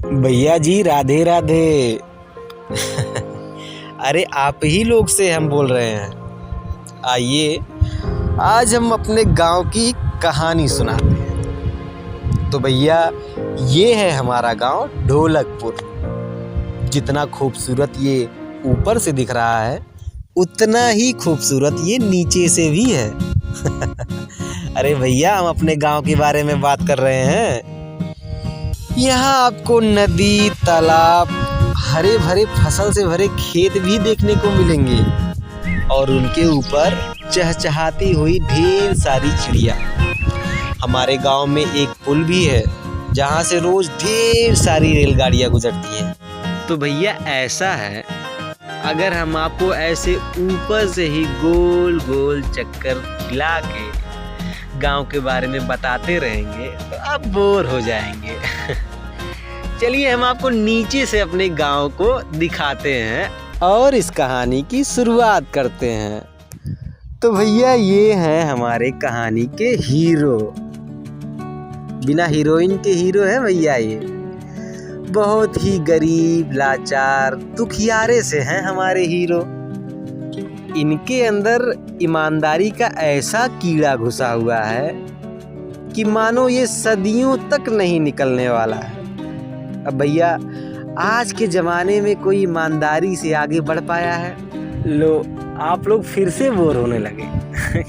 भैया जी राधे राधे। अरे आप ही लोग से हम बोल रहे हैं। आइए आज हम अपने गांव की कहानी सुनाते हैं। तो भैया ये है हमारा गांव ढोलकपुर। जितना खूबसूरत ये ऊपर से दिख रहा है उतना ही खूबसूरत ये नीचे से भी है। अरे भैया हम अपने गांव के बारे में बात कर रहे हैं। यहाँ आपको नदी, तालाब, हरे भरे फसल से भरे खेत भी देखने को मिलेंगे और उनके ऊपर चहचहाती हुई ढेर सारी चिड़िया। हमारे गांव में एक पुल भी है जहाँ से रोज ढेर सारी रेलगाड़ियाँ गुजरती हैं। तो भैया ऐसा है, अगर हम आपको ऐसे ऊपर से ही गोल गोल चक्कर खिला के गांव के बारे में बताते रहेंगे तो आप बोर हो जाएंगे। चलिए हम आपको नीचे से अपने गांव को दिखाते हैं और इस कहानी की शुरुआत करते हैं। तो भैया ये हैं हमारे कहानी के हीरो। बिना हीरोइन के हीरो है भैया। ये बहुत ही गरीब, लाचार, दुखियारे से हैं हमारे हीरो। इनके अंदर ईमानदारी का ऐसा कीड़ा घुसा हुआ है कि मानो ये सदियों तक नहीं निकलने वाला है। अब भैया आज के ज़माने में कोई ईमानदारी से आगे बढ़ पाया है? लो आप लोग फिर से बोर होने लगे।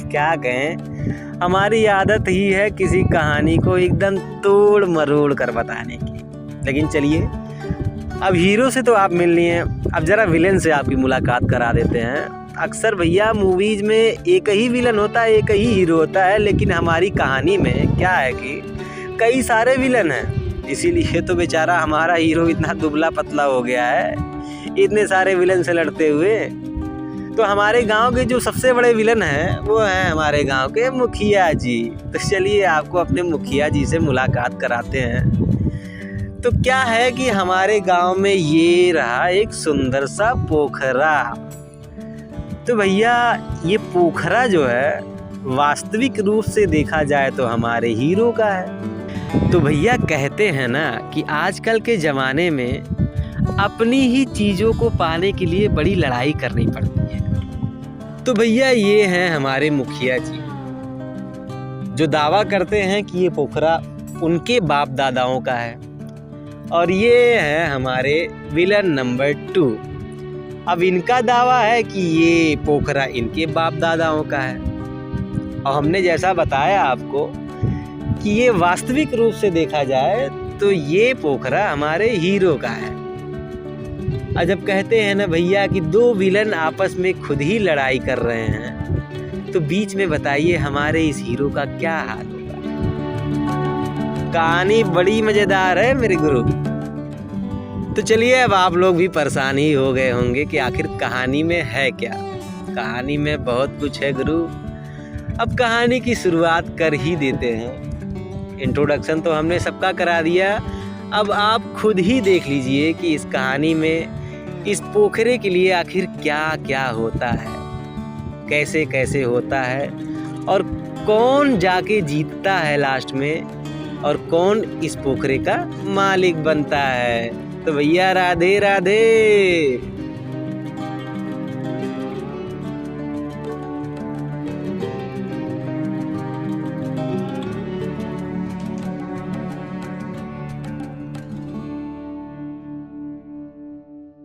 क्या कहें, हमारी आदत ही है किसी कहानी को एकदम तोड़ मरोड़ कर बताने की। लेकिन चलिए अब हीरो से तो आप मिल लिए हैं, अब ज़रा विलेन से आपकी मुलाकात करा देते हैं। अक्सर भैया मूवीज़ में एक ही विलन होता है, एक ही हीरो होता है, लेकिन हमारी कहानी में क्या है कि कई सारे विलन हैं। इसीलिए तो बेचारा हमारा हीरो इतना दुबला पतला हो गया है इतने सारे विलन से लड़ते हुए। तो हमारे गांव के जो सबसे बड़े विलन हैं वो हैं हमारे गांव के मुखिया जी। तो चलिए आपको अपने मुखिया जी से मुलाकात कराते हैं। तो क्या है कि हमारे गांव में ये रहा एक सुंदर सा पोखरा। तो भैया ये पोखरा जो है वास्तविक रूप से देखा जाए तो हमारे हीरो का है। तो भैया कहते हैं ना कि आजकल के ज़माने में अपनी ही चीज़ों को पाने के लिए बड़ी लड़ाई करनी पड़ती है। तो भैया ये हैं हमारे मुखिया जी जो दावा करते हैं कि ये पोखरा उनके बाप दादाओं का है। और ये हैं हमारे विलन नंबर 2। अब इनका दावा है कि ये पोखरा इनके बाप दादाओं का है और हमने जैसा बताया आपको कि ये वास्तविक रूप से देखा जाए तो ये पोखरा हमारे हीरो का है। और जब कहते हैं ना भैया कि दो विलन आपस में खुद ही लड़ाई कर रहे हैं तो बीच में बताइए हमारे इस हीरो का क्या हाल होगा। कहानी बड़ी मजेदार है मेरे गुरु। तो चलिए अब आप लोग भी परेशान ही हो गए होंगे कि आखिर कहानी में है क्या। कहानी में बहुत कुछ है गुरु। अब कहानी की शुरुआत कर ही देते हैं। इंट्रोडक्शन तो हमने सबका करा दिया, अब आप खुद ही देख लीजिए कि इस कहानी में इस पोखरे के लिए आखिर क्या क्या होता है, कैसे कैसे होता है और कौन जाके जीतता है लास्ट में और कौन इस पोखरे का मालिक बनता है। तो भैया राधे राधे।